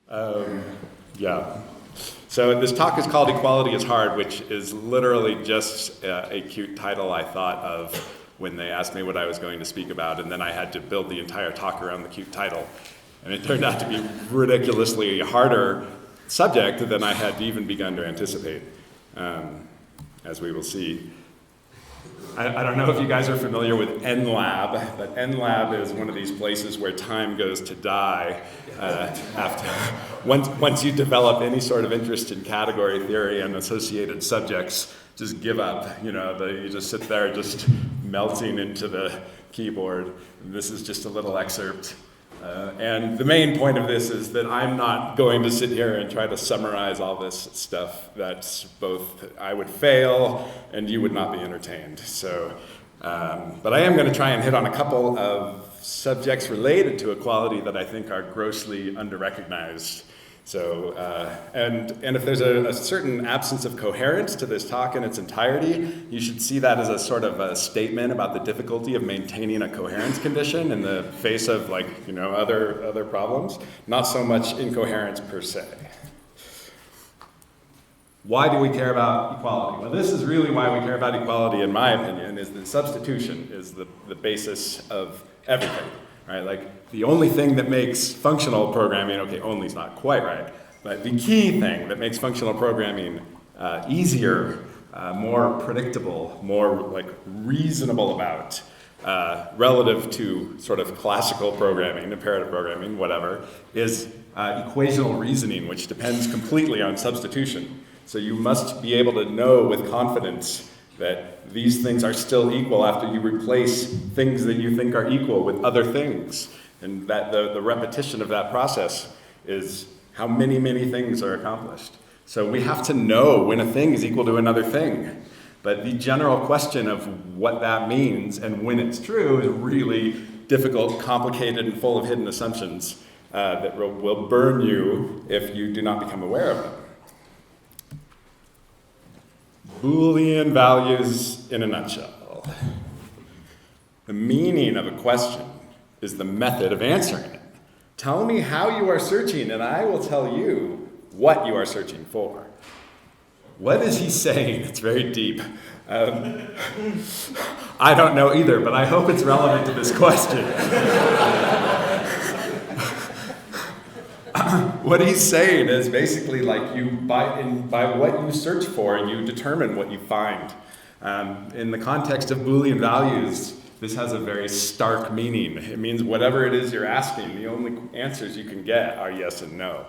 Yeah. So this talk is called Equality is Hard, which is literally just a cute title I thought of when they asked me what I was going to speak about, and then I had to build the entire talk around the cute title. And it turned out to be a ridiculously harder subject than I had even begun to anticipate, as we will see. I don't know if you guys are familiar with NLab, but NLab is one of these places where time goes to die once you develop any sort of interest in category theory and associated subjects. Just give up. You just sit there just melting into the keyboard. And this is just a little excerpt. And the main point of this is that I'm not going to sit here and try to summarize all this stuff. That's both I would fail and you would not be entertained. So, but I am going to try and hit on a couple of subjects related to equality that I think are grossly under-recognized. So, and if there's a certain absence of coherence to this talk in its entirety, you should see that as a sort of a statement about the difficulty of maintaining a coherence condition in the face of other problems, not so much incoherence per se. Why do we care about equality? Well, this is really why we care about equality, in my opinion, is that substitution is the basis of everything. Right? Like the only thing that makes functional programming, okay, only is not quite right, but the key thing that makes functional programming easier, more predictable, more reasonable about, relative to sort of classical programming, imperative programming, whatever, is equational reasoning, which depends completely on substitution. So you must be able to know with confidence that these things are still equal after you replace things that you think are equal with other things. And that the repetition of that process is how many things are accomplished. So we have to know when a thing is equal to another thing. But the general question of what that means and when it's true is really difficult, complicated, and full of hidden assumptions that will burn you if you do not become aware of them. Boolean values in a nutshell. The meaning of a question is the method of answering it. Tell me how you are searching, and I will tell you what you are searching for. What is he saying? It's very deep. I don't know either, but I hope it's relevant to this question. What he's saying is basically like by what you search for, you determine what you find. In the context of Boolean values, this has a very stark meaning. It means whatever it is you're asking, the only answers you can get are yes and no.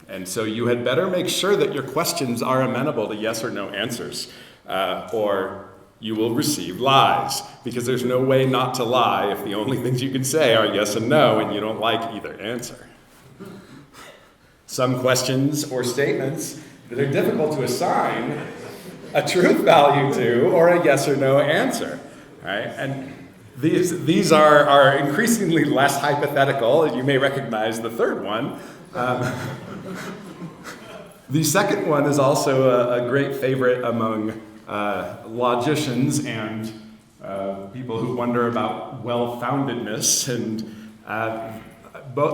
And so you had better make sure that your questions are amenable to yes or no answers, or you will receive lies, because there's no way not to lie if the only things you can say are yes and no, and you don't like either answer. Some questions or statements that are difficult to assign a truth value to or a yes or no answer, right? And these are increasingly less hypothetical. You may recognize the third one. The second one is also a great favorite among logicians and people who wonder about well-foundedness, and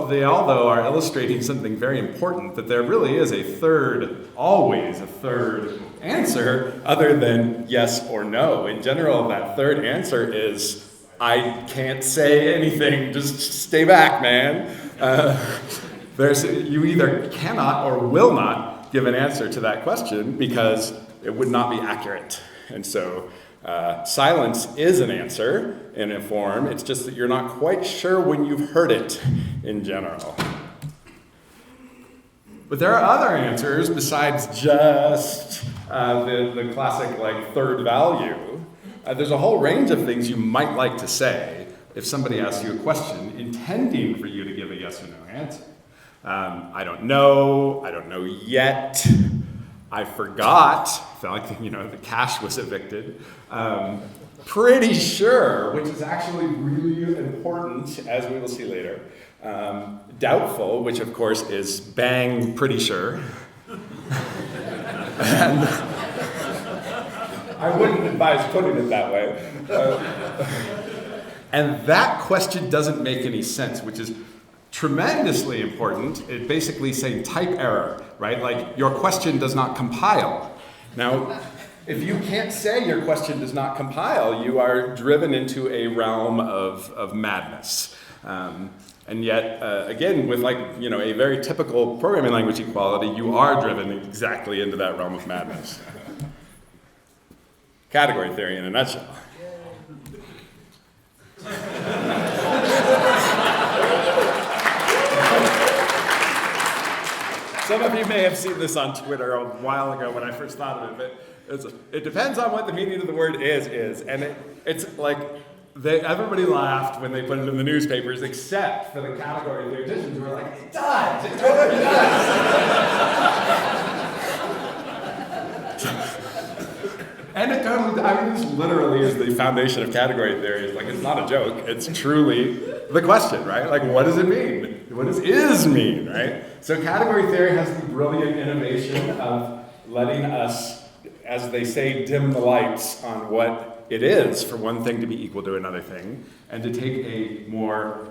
they all, though, are illustrating something very important, that there really is always a third answer other than yes or no. In general, that third answer is, I can't say anything, just stay back, man. You either cannot or will not give an answer to that question because it would not be accurate. And so silence is an answer in a form. It's just that you're not quite sure when you've heard it in general. But there are other answers besides just the classic third value. There's a whole range of things you might like to say if somebody asks you a question intending for you to give a yes or no answer. I don't know yet, I forgot, felt like the cache was evicted. Pretty sure, which is actually really important, as we will see later. Doubtful, which of course is bang, pretty sure. And I wouldn't advise putting it that way. And that question doesn't make any sense, which is tremendously important, it's basically saying type error, right? Like your question does not compile. Now, if you can't say your question does not compile, you are driven into a realm of madness. And yet, again, with a very typical programming language equality, you are driven exactly into that realm of madness. Category theory in a nutshell. Some of you may have seen this on Twitter a while ago when I first thought of it, but it depends on what the meaning of the word is. And it's like, everybody laughed when they put it in the newspapers, except for the category theoreticians who were like, it does, it totally does. And it totally, this literally is the foundation of category theory. It's like, it's not a joke, it's truly the question, right? Like, what does it mean? What does is mean, right? So category theory has the brilliant innovation of letting us, as they say, dim the lights on what it is for one thing to be equal to another thing, and to take a more,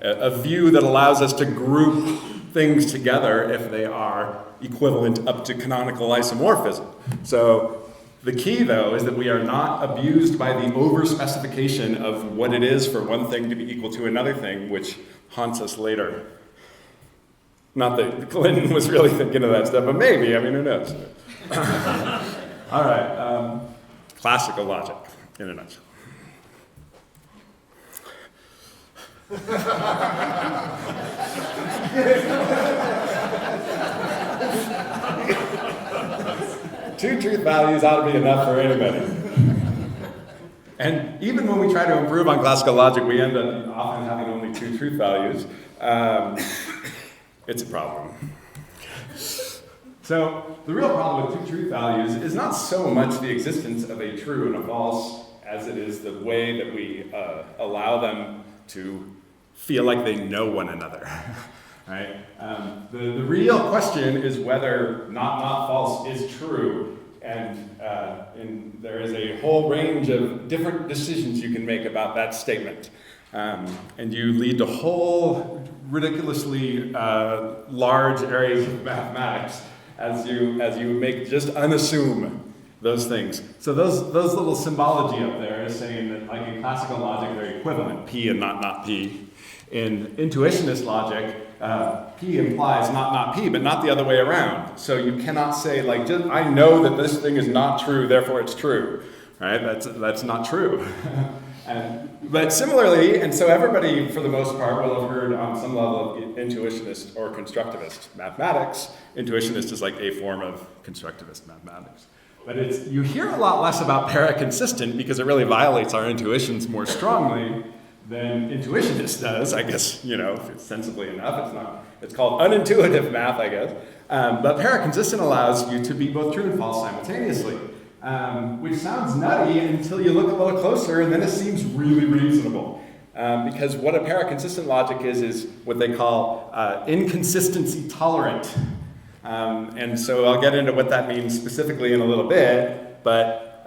a view that allows us to group things together if they are equivalent up to canonical isomorphism. So the key, though, is that we are not abused by the over-specification of what it is for one thing to be equal to another thing, which haunts us later. Not that Clinton was really thinking of that stuff, but maybe, who knows? All right, classical logic in a nutshell. Two truth values ought to be enough for anybody. And even when we try to improve on classical logic, we end up often having only two truth values. It's a problem. So the real problem with two truth values is not so much the existence of a true and a false as it is the way that we allow them to feel like they know one another. Right? The real question is whether not false is true, and there is a whole range of different decisions you can make about that statement, and you lead to whole ridiculously large areas of mathematics as you make just unassume those things. So those little symbology up there is saying that, like in classical logic, they're equivalent, P and not P. In intuitionist logic, P implies not P, but not the other way around. So you cannot say, like, just, I know that this thing is not true, therefore it's true. Right? That's not true. But similarly, and so everybody, for the most part, will have heard on some level of intuitionist or constructivist mathematics. Intuitionist is like a form of constructivist mathematics. But you hear a lot less about paraconsistent because it really violates our intuitions more strongly than intuitionist does, I guess, if it's sensibly enough. It's called unintuitive math, I guess. But paraconsistent allows you to be both true and false simultaneously, which sounds nutty until you look a little closer, and then it seems really reasonable. Because what a paraconsistent logic is what they call inconsistency tolerant. And so I'll get into what that means specifically in a little bit, but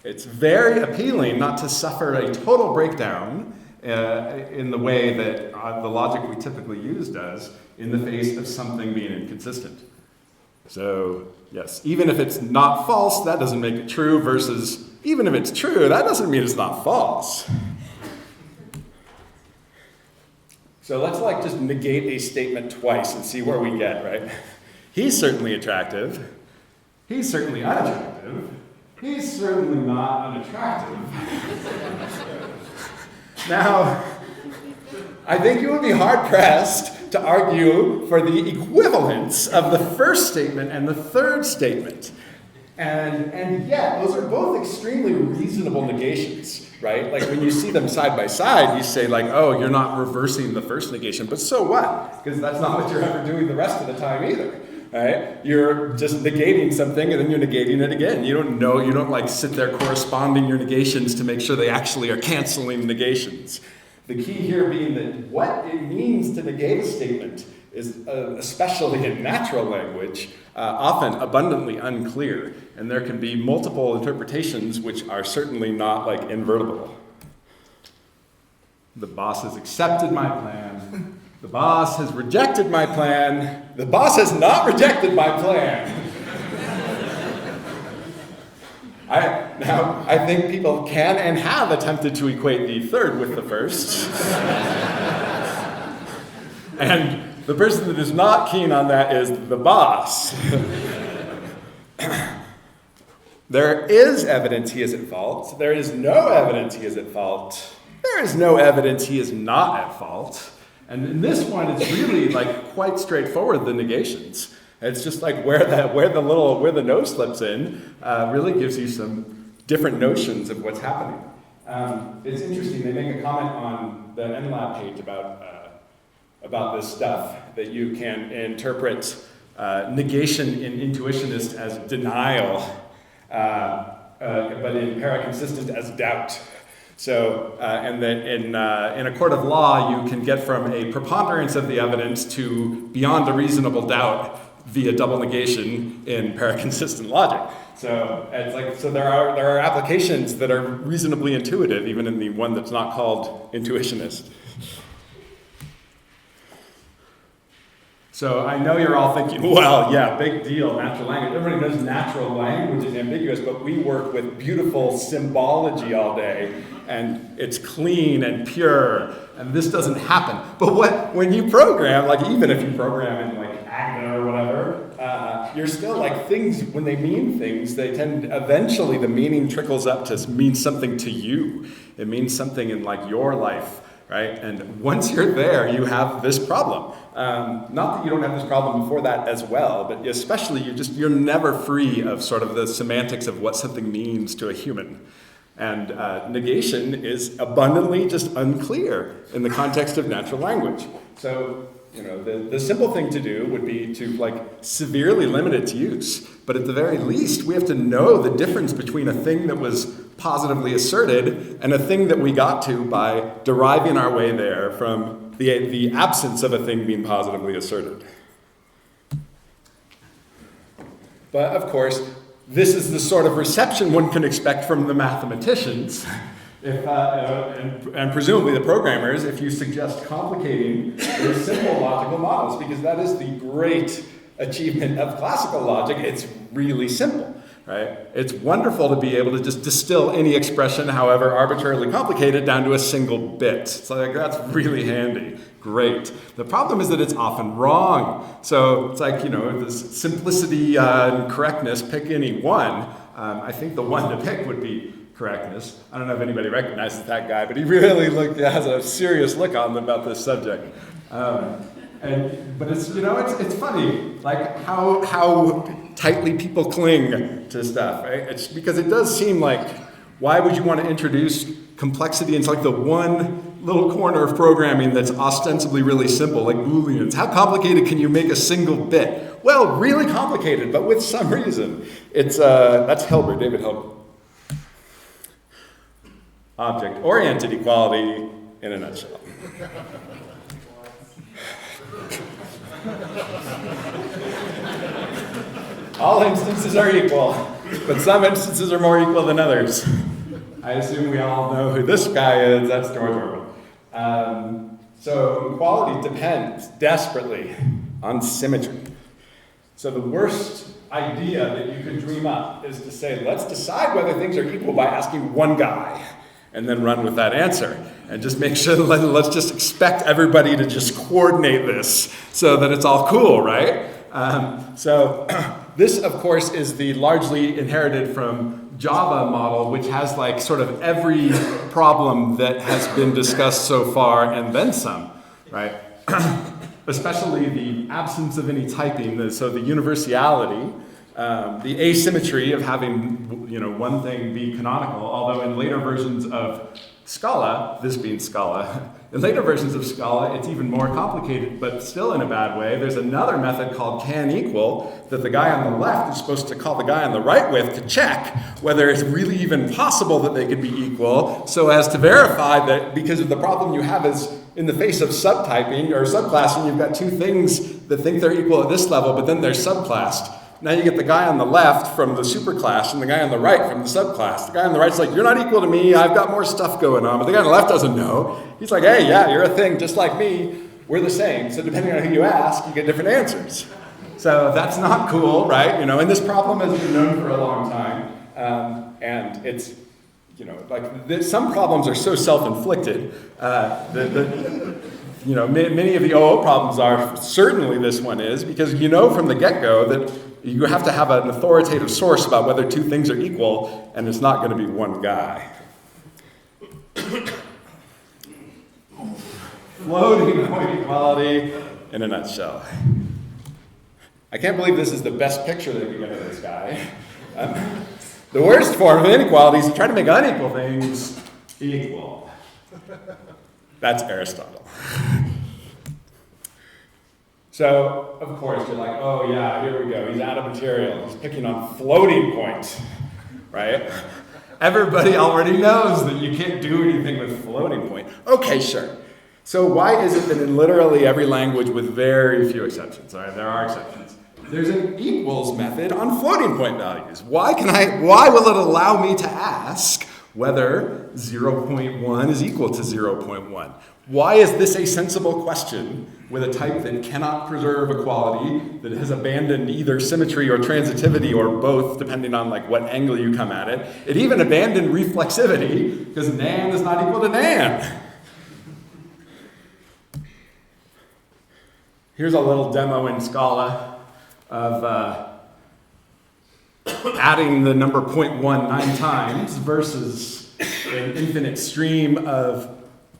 it's very appealing not to suffer a total breakdown in the way that the logic we typically use does in the face of something being inconsistent. So, yes, even if it's not false, that doesn't make it true, versus even if it's true, that doesn't mean it's not false. So let's just negate a statement twice and see where we get, right? He's certainly attractive. He's certainly unattractive. He's certainly not unattractive. Now, I think you would be hard-pressed to argue for the equivalence of the first statement and the third statement. And yet, those are both extremely reasonable negations, right? Like when you see them side by side, you say like, oh, you're not reversing the first negation, but so what? Because that's not what you're ever doing the rest of the time either. Right? You're just negating something and then you're negating it again. You don't sit there corresponding your negations to make sure they actually are canceling negations. The key here being that what it means to negate a statement is, especially in natural language, often abundantly unclear. And there can be multiple interpretations which are certainly not invertible. The boss has accepted my plan. The boss has rejected my plan. The boss has not rejected my plan. I think people can and have attempted to equate the third with the first. And the person that is not keen on that is the boss. There is evidence he is at fault. There is no evidence he is at fault. There is no evidence he is not at fault. And in this one, it's really like quite straightforward, the negations. It's just like where the no slips in really gives you some different notions of what's happening. It's interesting, they make a comment on the NLab page about this stuff, that you can interpret negation in intuitionist as denial, but in paraconsistent as doubt. So, and that in a court of law, you can get from a preponderance of the evidence to beyond a reasonable doubt via double negation in paraconsistent logic. So it's like, so there are applications that are reasonably intuitive, even in the one that's not called intuitionist. So I know you're all thinking, well, yeah, big deal, natural language. Everybody knows natural language is ambiguous, but we work with beautiful symbology all day, and it's clean and pure, and this doesn't happen. But when you program, like even if you program in like Agda or whatever, you're still like things, when they mean things, they tend, eventually the meaning trickles up to mean something to you. It means something in like your life. Right? And once you're there, you have this problem. Not that you don't have this problem before that as well, but especially you're never free of sort of the semantics of what something means to a human. And negation is abundantly just unclear in the context of natural language. So, you know, the simple thing to do would be to like severely limit its use. But at the very least, we have to know the difference between a thing that was positively asserted and a thing that we got to by deriving our way there from the absence of a thing being positively asserted. But of course, this is the sort of reception one can expect from the mathematicians. And presumably the programmers, if you suggest complicating their simple logical models, because that is the great achievement of classical logic. It's really simple, right? It's wonderful to be able to just distill any expression, however arbitrarily complicated, down to a single bit. So like, that's really handy. Great. The problem is that it's often wrong. So it's like, you know, this simplicity and correctness, pick any one. I think the one to pick would be correctness. I don't know if anybody recognizes that guy, but he really has a serious look on him about this subject. But it's, you know, it's funny, like how tightly people cling to stuff, right? It's because it does seem like, why would you want to introduce complexity into like the one little corner of programming that's ostensibly really simple, like Booleans? How complicated can you make a single bit? Well, really complicated, but with some reason. It's that's Hilbert, David Hilbert. Object-oriented equality in a nutshell. All instances are equal, but some instances are more equal than others. I assume we all know who this guy is. That's George Orwell. So equality depends desperately on symmetry. So the worst idea that you could dream up is to say, let's decide whether things are equal by asking one guy, and then run with that answer. And just make sure, let's just expect everybody to just coordinate this so that it's all cool, right? So this, of course, is the largely inherited from Java model, which has like sort of every problem that has been discussed so far and then some, right? Especially the absence of any typing, so the universality, the asymmetry of having, you know, one thing be canonical, although in later versions of Scala, this being Scala, in later versions of Scala, it's even more complicated, but still in a bad way. There's another method called can equal that the guy on the left is supposed to call the guy on the right with to check whether it's really even possible that they could be equal, so as to verify that, because of the problem you have is in the face of subtyping or subclassing, you've got two things that think they're equal at this level, but then they're subclassed. Now you get the guy on the left from the superclass and the guy on the right from the subclass. The guy on the right's like, you're not equal to me, I've got more stuff going on. But the guy on the left doesn't know. He's like, hey, yeah, you're a thing just like me. we're the same. So depending on who you ask, you get different answers. So that's not cool, right? You know, and this problem has been known for a long time. And it's, you know, like some problems are so self-inflicted. You know, many of the OO problems are, certainly this one is, because you know from the get-go that you have to have an authoritative source about whether two things are equal, and it's not going to be one guy. Floating point equality in a nutshell. I can't believe this is the best picture they could get of this guy. The worst form of inequality is to try to make unequal things equal. That's Aristotle. So, of course, you're like, oh yeah, here we go. He's out of material. He's picking on floating point, right? Everybody already knows that you can't do anything with floating point. Okay, sure. So why is it that in literally every language with very few exceptions, all right, there are exceptions, there's an equals method on floating point values? Why will it allow me to ask whether 0.1 is equal to 0.1? Why is this a sensible question with a type that cannot preserve equality, that has abandoned either symmetry or transitivity or both, depending on like what angle you come at it? It even abandoned reflexivity because nan is not equal to nan. Here's a little demo in Scala of adding the number 0.1 9 times versus an infinite stream of,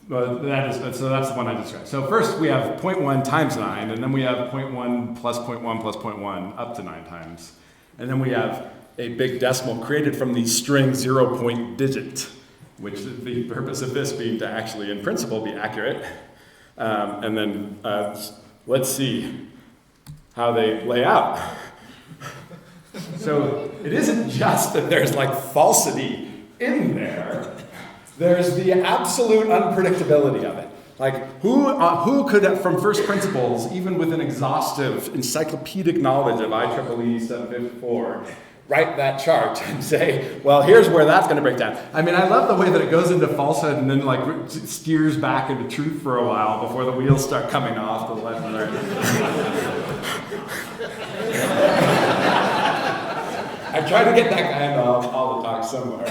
so that's the one I described. So first we have 0.1 times 9, and then we have 0.1 plus 0.1 plus 0.1 up to 9 times. And then we have a big decimal created from the string 0 point digit, which the purpose of this being to actually, in principle, be accurate. And then let's see how they lay out. So it isn't just that there's like falsity in there. There's the absolute unpredictability of it. Like who could, from first principles, even with an exhaustive encyclopedic knowledge of IEEE 754, write that chart and say, well, here's where that's going to break down. I mean, I love the way that it goes into falsehood and then like steers back into truth for a while before the wheels start coming off to the left and right. I try to get that guy into all the talk somewhere.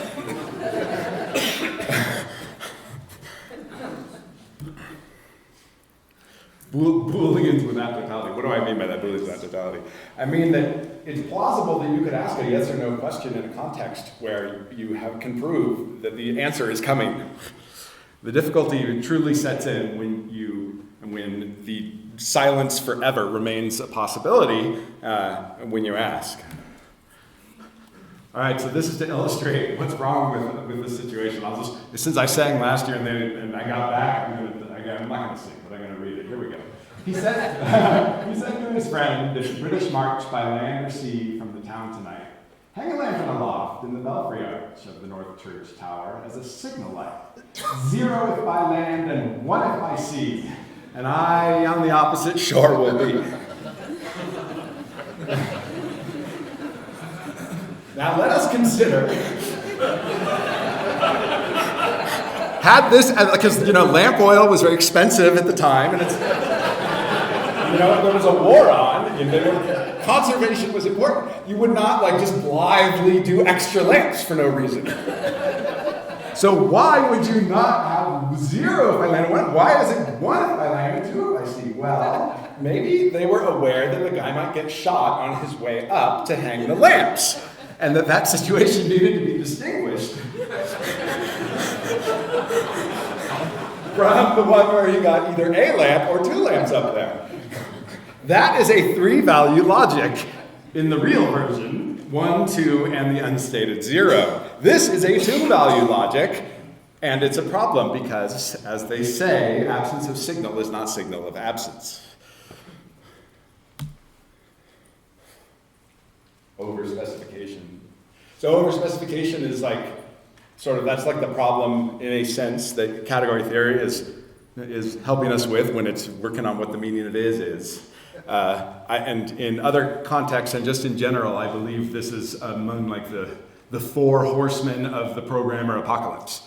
Booleans without totality. What do I mean by that, Booleans without totality? I mean that it's plausible that you could ask a yes or no question in a context where you can prove that the answer is coming. The difficulty truly sets in when the silence forever remains a possibility when you ask. All right, so this is to illustrate what's wrong with this situation. Since I sang last year and I got back, I'm not going to sing, but I'm going to read it. Here we go. He said to his friend, "This British march by land or sea from the town tonight. Hang a lantern aloft in the belfry arch of the North Church Tower as a signal light. 0 if by land and 1 if by sea. And I on the opposite shore will be." Now let us consider, had this, because lamp oil was very expensive at the time, and it's, there was a war on, and conservation was important. You would not just blithely do extra lamps for no reason. So why would you not have 0 if I land 1? Why is it 1 if I land and 2 if I see? Well, maybe they were aware that the guy might get shot on his way up to hang the lamps. And that situation needed to be distinguished from the one where you got either a lamp or 2 lamps up there. That is a 3-value logic in the real version, 1, 2, and the unstated 0. This is a 2-value logic, and it's a problem because, as they say, absence of signal is not signal of absence. Overspecification. So overspecification is that's like the problem in a sense that category theory is helping us with when it's working on what the meaning of is. And in other contexts and just in general, I believe this is among the 4 horsemen of the programmer apocalypse.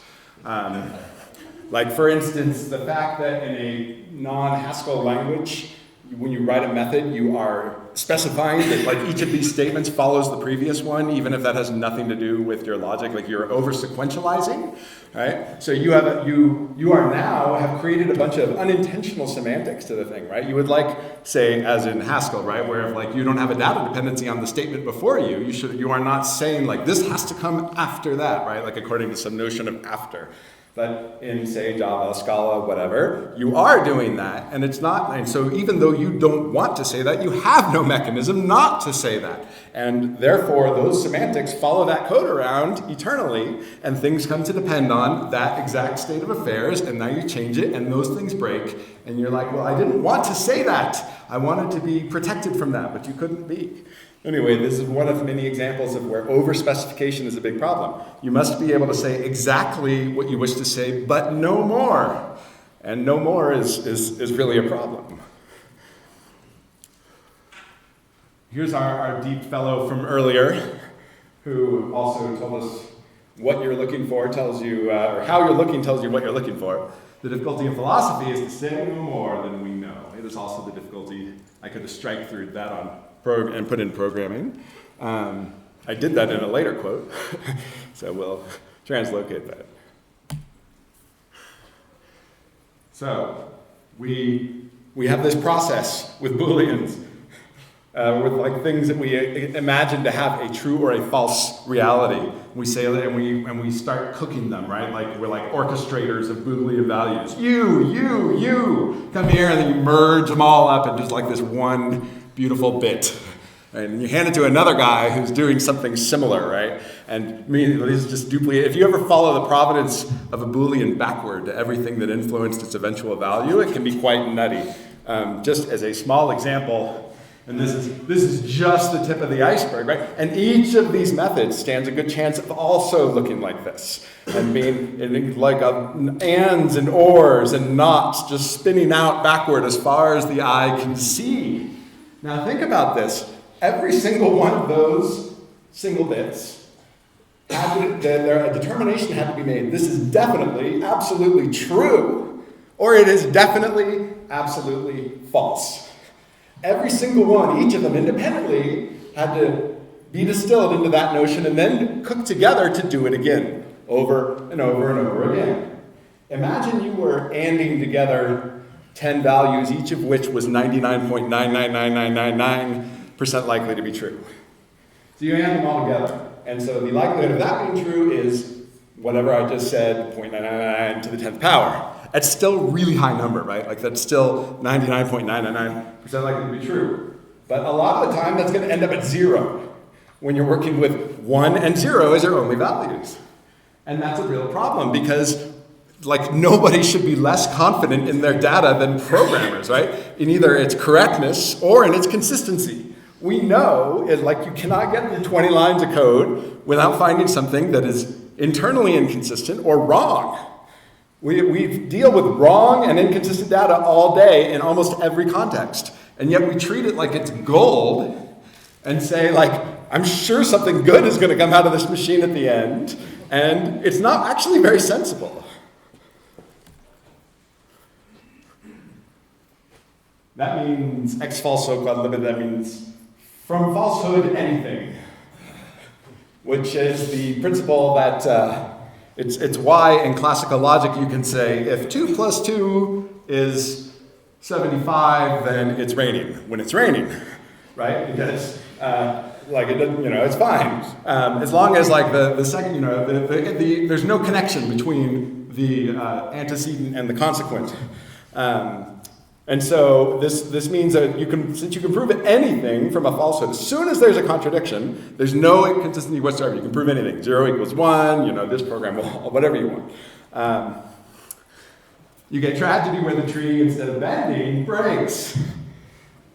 Like, for instance, the fact that in a non-Haskell language, when you write a method, you are specifying that like each of these statements follows the previous one, even if that has nothing to do with your logic, like you're over sequentializing, right? So you are now have created a bunch of unintentional semantics to the thing, right? You would like, say, as in Haskell, right, where if like you don't have a data dependency on the statement before you, you are not saying like this has to come after that, right? Like according to some notion of after. But in, say, Java, Scala, whatever, you are doing that, and it's not, and so even though you don't want to say that, you have no mechanism not to say that. And therefore, those semantics follow that code around eternally, and things come to depend on that exact state of affairs, and now you change it, and those things break, and you're like, well, I didn't want to say that. I wanted to be protected from that, but you couldn't be. Anyway, this is one of many examples of where over-specification is a big problem. You must be able to say exactly what you wish to say, but no more. And no more is really a problem. Here's our deep fellow from earlier, who also told us what you're looking for tells you, or how you're looking tells you what you're looking for. The difficulty in philosophy is to say no more than we know. It is also the difficulty, I could have strike through that on and put in programming. I did that in a later quote, so we'll translocate that. So we have this process with Booleans, with like things that we imagine to have a true or a false reality. We say that and we start cooking them, right? Like we're like orchestrators of Boolean values. You, come here, and then you merge them all up into just like this one beautiful bit. And you hand it to another guy who's doing something similar, right? And this is just duplicate. If you ever follow the provenance of a Boolean backward to everything that influenced its eventual value, it can be quite nutty. Just as a small example, and this is just the tip of the iceberg, right? And each of these methods stands a good chance of also looking like this, and being like ands and ors and nots just spinning out backward as far as the eye can see. Now think about this. Every single one of those single bits, a determination had to be made. This is definitely, absolutely true, or it is definitely, absolutely false. Every single one, each of them independently, had to be distilled into that notion and then cooked together to do it again, over and over and over again. Imagine you were anding together 10 values, each of which was 99.999999% likely to be true. So you and them all together. And so the likelihood of that being true is whatever I just said, 0.999 to the 10th power. That's still a really high number, right? Like that's still 99.999% likely to be true. But a lot of the time that's going to end up at 0 when you're working with 1 and 0 as your only values. And that's a real problem because like nobody should be less confident in their data than programmers, right? In either its correctness or in its consistency. We know it like you cannot get through 20 lines of code without finding something that is internally inconsistent or wrong. We deal with wrong and inconsistent data all day in almost every context. And yet we treat it like it's gold and say like, I'm sure something good is going to come out of this machine at the end. And it's not actually very sensible. That means ex falso quod libet, that means from falsehood anything, which is the principle that it's why in classical logic you can say if 2 plus 2 is 75, then it's raining when it's raining, right? Because like it doesn't, it's fine as long as like the second, there's no connection between the antecedent and the consequent. And so this means that since you can prove anything from a falsehood, as soon as there's a contradiction, there's no inconsistency whatsoever. You can prove anything. 0 equals 1, this program will, whatever you want. You get tragedy where the tree, instead of bending, breaks.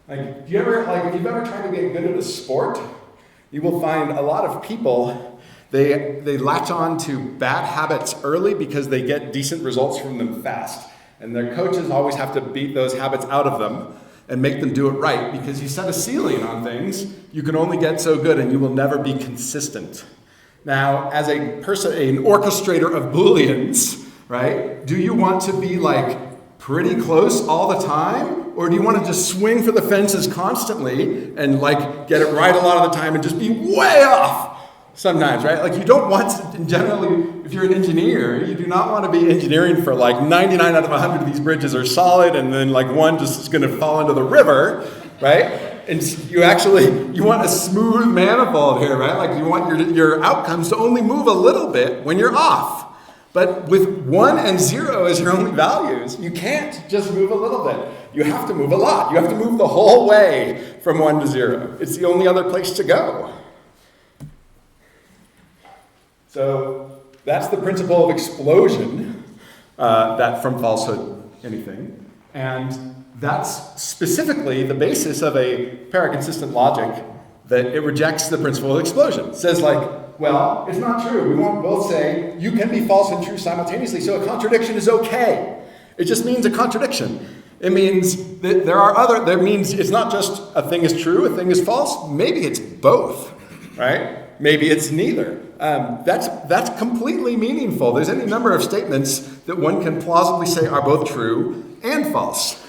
Like, if you've ever tried to get good at a sport, you will find a lot of people, they latch on to bad habits early because they get decent results from them fast. And their coaches always have to beat those habits out of them and make them do it right because you set a ceiling on things, you can only get so good and you will never be consistent. Now, as an orchestrator of Booleans, right? Do you want to be like pretty close all the time? Or do you want to just swing for the fences constantly and like get it right a lot of the time and just be way off sometimes, right? Like you don't want to, generally, if you're an engineer, you do not want to be engineering for like 99 out of 100 of these bridges are solid and then like one just is going to fall into the river, right? And you want a smooth manifold here, right? Like you want your outcomes to only move a little bit when you're off. But with 1 and 0 as your only values, you can't just move a little bit. You have to move a lot. You have to move the whole way from 1 to 0. It's the only other place to go. So that's the principle of explosion, that from falsehood, anything. And that's specifically the basis of a paraconsistent logic that it rejects the principle of explosion. It says like, well, it's not true. We won't both say you can be false and true simultaneously, so a contradiction is okay. It just means a contradiction. It means that there means it's not just a thing is true, a thing is false. Maybe it's both, right? Maybe it's neither. That's completely meaningful. There's any number of statements that one can plausibly say are both true and false.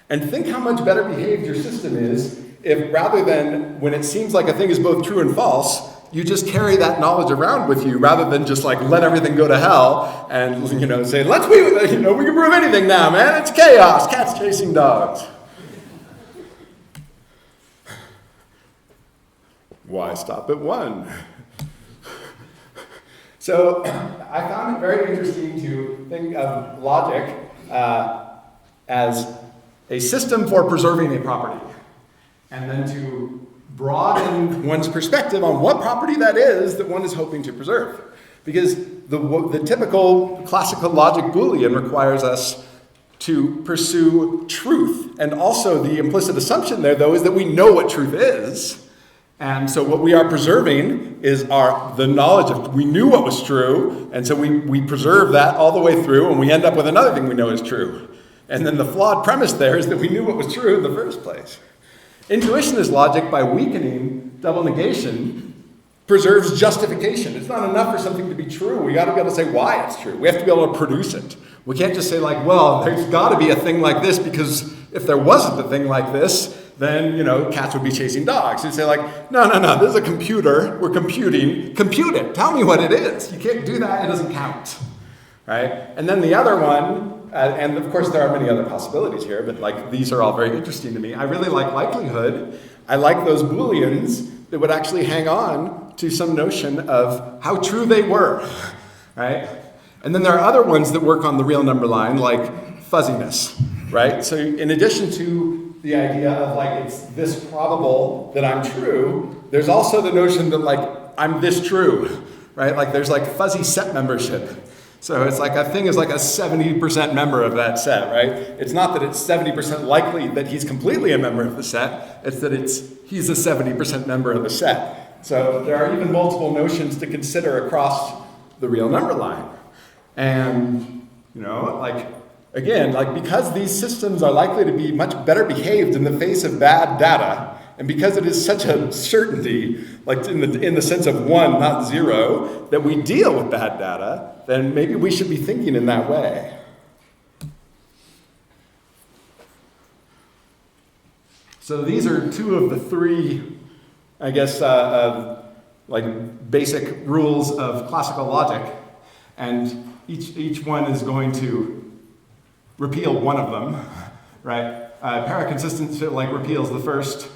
And think how much better behaved your system is if rather than when it seems like a thing is both true and false, you just carry that knowledge around with you rather than just like let everything go to hell and say, we can prove anything now, man. It's chaos. Cats chasing dogs. Why stop at 1? So I found it very interesting to think of logic as a system for preserving a property, and then to broaden one's perspective on what property that is that one is hoping to preserve. Because the typical classical logic Boolean requires us to pursue truth, and also the implicit assumption there, though, is that we know what truth is. And so what we are preserving is the knowledge of, we knew what was true, and so we preserve that all the way through, and we end up with another thing we know is true. And then the flawed premise there is that we knew what was true in the first place. Intuitionist logic, by weakening double negation, preserves justification. It's not enough for something to be true. We got to be able to say why it's true. We have to be able to produce it. We can't just say like, well, there's got to be a thing like this because if there wasn't a thing like this, then, cats would be chasing dogs. You'd say like, no, this is a computer. We're computing. Compute it. Tell me what it is. You can't do that. It doesn't count, right? And then the other one, and of course there are many other possibilities here, but like these are all very interesting to me. I really like likelihood. I like those Booleans that would actually hang on to some notion of how true they were, right? And then there are other ones that work on the real number line, like fuzziness, right? So in addition to the idea of like it's this probable that I'm true, there's also the notion that like I'm this true, right? Like there's like fuzzy set membership. So it's like a thing is like a 70% member of that set, right? It's not that it's 70% likely that he's completely a member of the set, it's that he's a 70% member of the set. So there are even multiple notions to consider across the real number line. And, because these systems are likely to be much better behaved in the face of bad data, and because it is such a certainty, like in the sense of 1, not 0, that we deal with bad data, then maybe we should be thinking in that way. So these are 2 of the 3, I guess, basic rules of classical logic, and each one is going to repeal one of them, right? Paraconsistency repeals the first,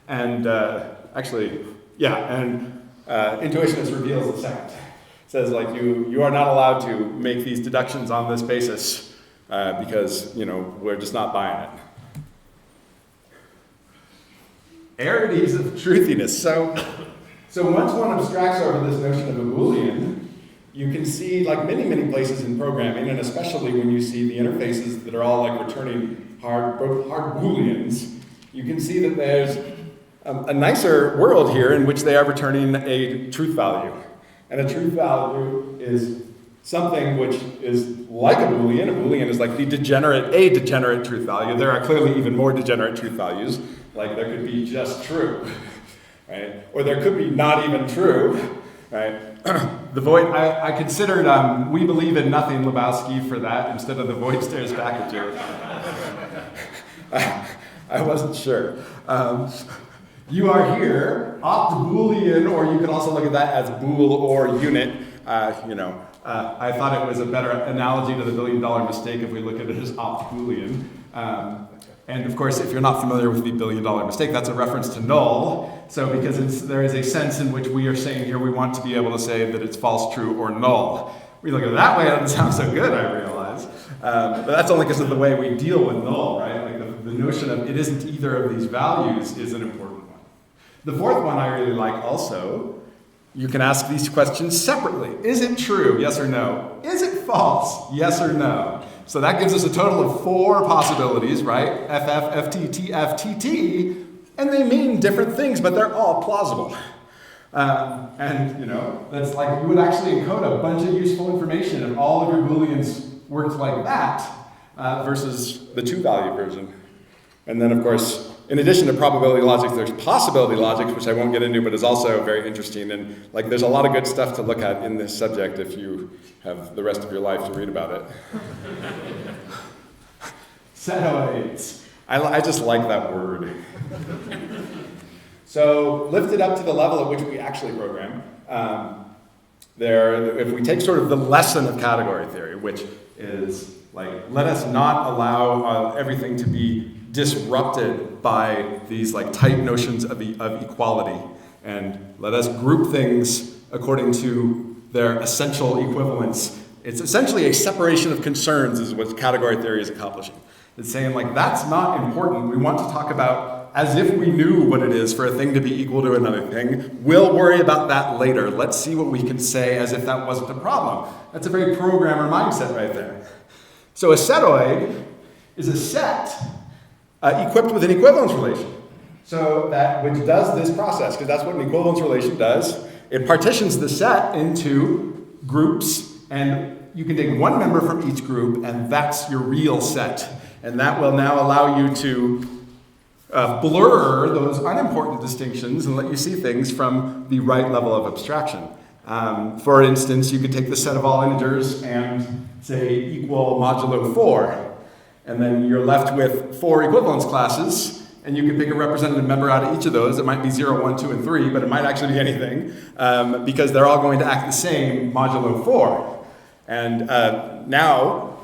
and intuitionist reveals the second. It says you are not allowed to make these deductions on this basis because we're just not buying it. Arities of truthiness. So once one abstracts over this notion of a Boolean, you can see many, many places in programming, and especially when you see the interfaces that are all returning hard Booleans, you can see that there's a nicer world here in which they are returning a truth value. And a truth value is something which is like a Boolean. A Boolean is like a degenerate truth value. There are clearly even more degenerate truth values. Like there could be just true, right? Or there could be not even true. right? The void, I considered we believe in nothing Lebowski for that instead of the void stares back at you. I wasn't sure. You are here, opt Boolean, or you can also look at that as bool or unit. I thought it was a better analogy to the $1 billion mistake if we look at it as opt Boolean. And of course, if you're not familiar with the $1 billion mistake, that's a reference to null. So because there is a sense in which we are saying here we want to be able to say that it's false, true, or null. We look at it that way, it doesn't sound so good, I realize. But that's only because of the way we deal with null, right? Like the notion of it isn't either of these values is an important one. The fourth one I really like also. You can ask these questions separately. Is it true? Yes or no? Is it false? Yes or no? So that gives us a total of 4 possibilities, right? FF, FT, TF, TT, and they mean different things, but they're all plausible. That's like you would actually encode a bunch of useful information if all of your Booleans worked like that versus the 2-value version. And then, of course, in addition to probability logic, there's possibility logic, which I won't get into, but is also very interesting. And there's a lot of good stuff to look at in this subject if you have the rest of your life to read about it. Setoids. I just like that word. So lift it up to the level at which we actually program. If we take sort of the lesson of category theory, which is let us not allow everything to be disrupted by these tight notions of equality, and let us group things according to their essential equivalence. It's essentially a separation of concerns is what category theory is accomplishing. It's saying that's not important. We want to talk about as if we knew what it is for a thing to be equal to another thing. We'll worry about that later. Let's see what we can say as if that wasn't a problem. That's a very programmer mindset right there. So a setoid is a set equipped with an equivalence relation. So which does this process, because that's what an equivalence relation does. It partitions the set into groups, and you can take one member from each group, and that's your real set. And that will now allow you to blur those unimportant distinctions and let you see things from the right level of abstraction. For instance, you could take the set of all integers and say equal modulo 4. And then you're left with 4 equivalence classes, and you can pick a representative member out of each of those. It might be 0, 1, 2, and 3, but it might actually be anything, because they're all going to act the same modulo 4. And now,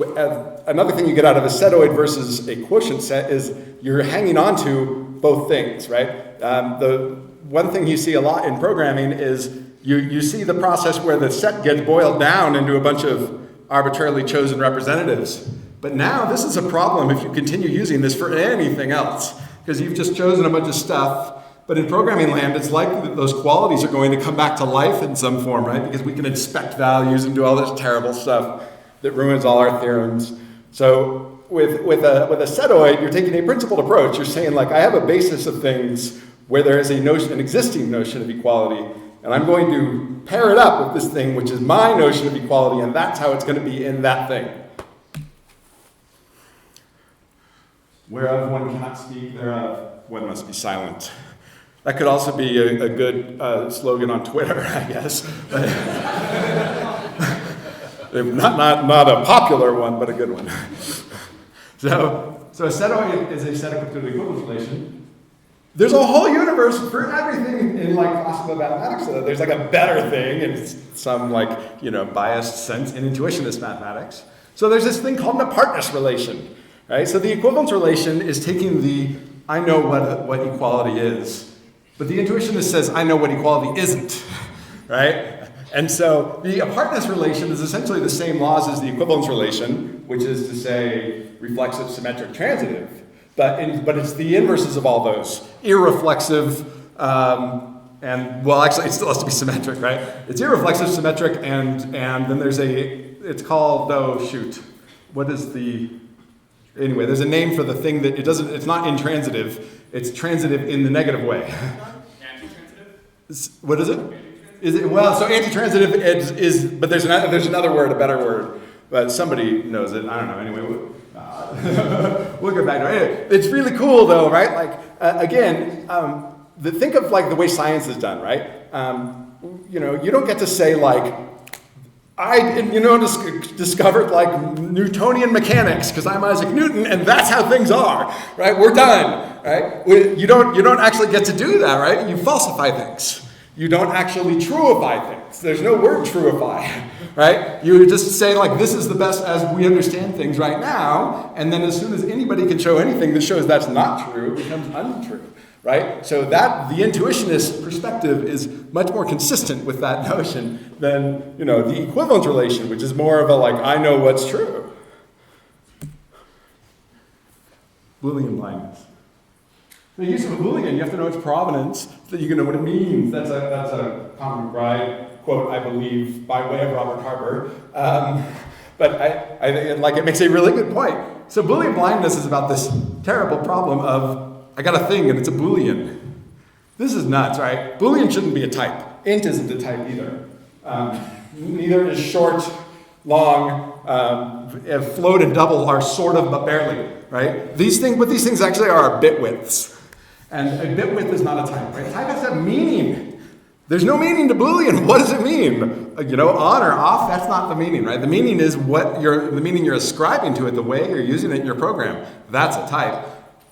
another thing you get out of a setoid versus a quotient set is you're hanging on to both things, right? The one thing you see a lot in programming is you see the process where the set gets boiled down into a bunch of arbitrarily chosen representatives. But now this is a problem if you continue using this for anything else, because you've just chosen a bunch of stuff. But in programming land, it's likely that those qualities are going to come back to life in some form, right? Because we can inspect values and do all this terrible stuff that ruins all our theorems. So with a setoid, you're taking a principled approach. You're saying, I have a basis of things where there is an existing notion of equality, and I'm going to pair it up with this thing, which is my notion of equality, and that's how it's going to be in that thing. Whereof one cannot speak, thereof one must be silent. That could also be a good slogan on Twitter, I guess. Not a popular one, but a good one. So a setoid is a set equipped to an equivalence relation. There's a whole universe for everything in classical mathematics. So there's a better thing in some biased sense in intuitionist mathematics. So there's this thing called an apartness relation. Right? So the equivalence relation is taking I know what equality is, but the intuitionist says, I know what equality isn't, right? And so the apartness relation is essentially the same laws as the equivalence relation, which is to say reflexive, symmetric, transitive, but it's the inverses of all those. Irreflexive, actually it still has to be symmetric, right? It's irreflexive, symmetric, and then there's it's called, anyway, there's a name for the thing that it's not intransitive, it's transitive in the negative way. Antitransitive? What is it? Is it? Well, so antitransitive is but there's another word, a better word, but somebody knows it. I don't know. Anyway, we'll get back to it. It's really cool though, right? Think of the way science is done, right? you don't get to say like, I discovered like Newtonian mechanics because I'm Isaac Newton and that's how things are, right? We're done, right? You don't actually get to do that, right? You falsify things. You don't actually truify things. There's no word truify, right? You just say like, this is the best as we understand things right now, and then as soon as anybody can show anything that shows that's not true, it becomes untrue, right? So that, the intuitionist perspective is much more consistent with that notion than, the equivalence relation, which is more of a like, I know what's true. Boolean blindness. The use of a Boolean, you have to know its provenance, so that you can know what it means. That's a common McBride quote, I believe, by way of Robert Harper. But I think it makes a really good point. So Boolean blindness is about this terrible problem of, I got a thing and it's a Boolean. This is nuts, right? Boolean shouldn't be a type. Int isn't a type either. Neither is short, long, float and double are sort of, but barely, right? What these things actually are bit widths. And a bit width is not a type, right? Type has to have meaning. There's no meaning to Boolean. What does it mean? On or off, that's not the meaning, right? The meaning is the meaning you're ascribing to it, the way you're using it in your program. That's a type.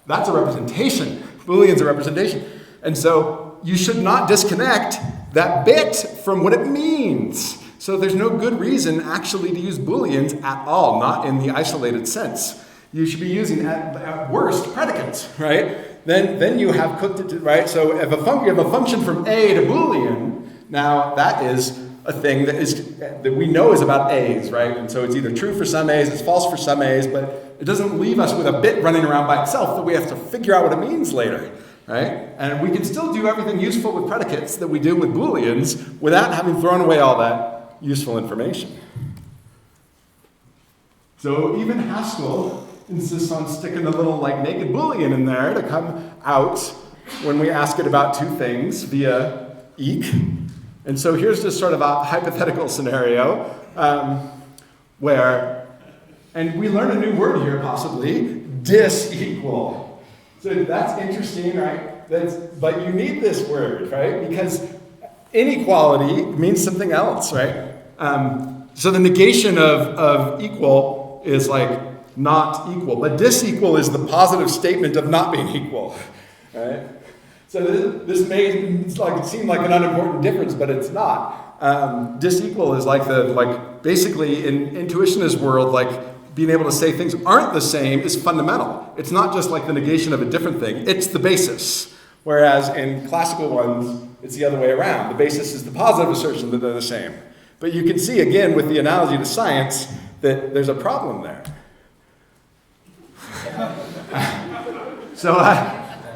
That's a representation. Boolean's a representation. And so you should not disconnect that bit from what it means. So there's no good reason actually to use Booleans at all, not in the isolated sense. You should be using, at worst, predicates, right? Then you have cooked it, right? So if you have a function from A to Boolean, now that is a thing that we know is about A's, right? And so it's either true for some A's, it's false for some A's, but it doesn't leave us with a bit running around by itself that we have to figure out what it means later, right? And we can still do everything useful with predicates that we do with Booleans without having thrown away all that useful information. So even Haskell insists on sticking a little naked Boolean in there to come out when we ask it about two things via eq. And so here's just sort of a hypothetical scenario where, and we learn a new word here possibly, disequal. So that's interesting, right? But you need this word, right? Because inequality means something else, right? So the negation of equal is not equal, but disequal is the positive statement of not being equal, right? So this may seem like an unimportant difference, but it's not. Disequal is basically in intuitionist world, being able to say things aren't the same is fundamental. It's not just the negation of a different thing, it's the basis. Whereas in classical ones, it's the other way around. The basis is the positive assertion that they're the same. But you can see again with the analogy to science that there's a problem there. So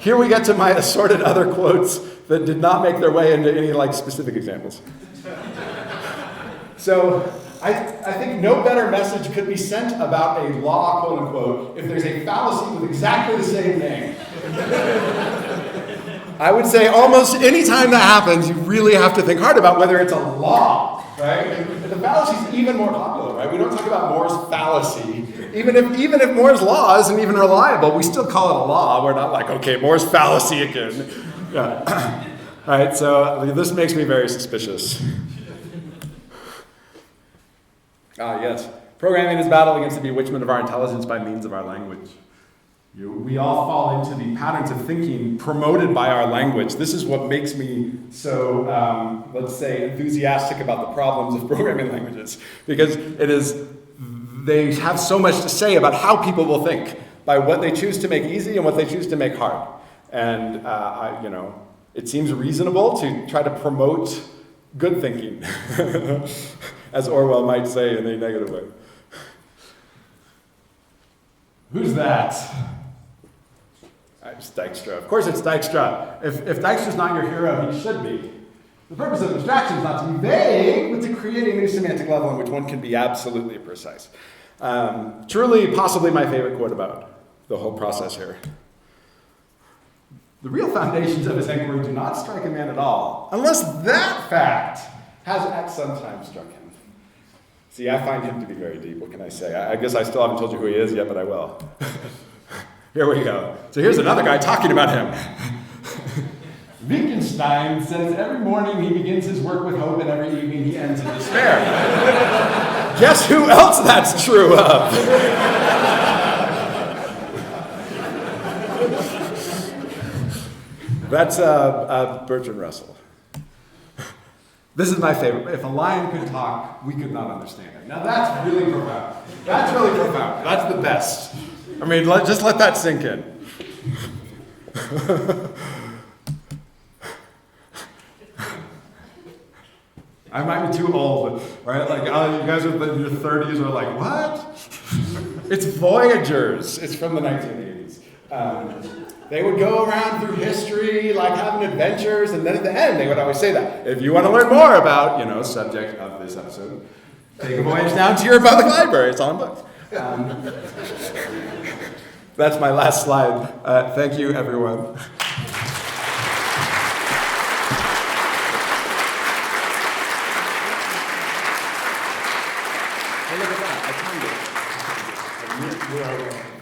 here we get to my assorted other quotes that did not make their way into any specific examples. So I think no better message could be sent about a law, quote unquote, if there's a fallacy with exactly the same name. I would say almost any time that happens, you really have to think hard about whether it's a law, right? And the fallacy is even more popular, right? We don't talk about Moore's fallacy. Even if Moore's law isn't even reliable, we still call it a law. We're not okay, Moore's fallacy again. Yeah. All right, so this makes me very suspicious. Yes. Programming is battle against the bewitchment of our intelligence by means of our language. We all fall into the patterns of thinking promoted by our language. This is what makes me so, let's say, enthusiastic about the problems of programming languages. Because they have so much to say about how people will think by what they choose to make easy and what they choose to make hard. And, it seems reasonable to try to promote good thinking, as Orwell might say in a negative way. Who's that? It's Dijkstra. Of course it's Dijkstra. If Dijkstra's not your hero, he should be. The purpose of abstraction is not to be vague, but to create a new semantic level in which one can be absolutely precise. Truly, possibly my favorite quote about the whole process here. The real foundations of his inquiry do not strike a man at all, unless that fact has at some time struck him. See, I find him to be very deep. What can I say? I guess I still haven't told you who he is yet, but I will. Here we go. So here's another guy talking about him. Wittgenstein says every morning he begins his work with hope and every evening he ends in despair. Guess who else that's true of? That's Bertrand Russell. This is my favorite. If a lion could talk, we could not understand it. Now that's really profound. That's really profound. That's the best. I mean, just let that sink in. I might be too old, right? Like, you guys are in your 30s are like, what? It's Voyagers. It's from the 1980s. They would go around through history, like having adventures, and then at the end, they would always say that. If you want to learn more about, subject of this episode, take a voyage down to your public library. It's all in books. That's my last slide. Thank you, everyone. Hey, look at that. I timed it.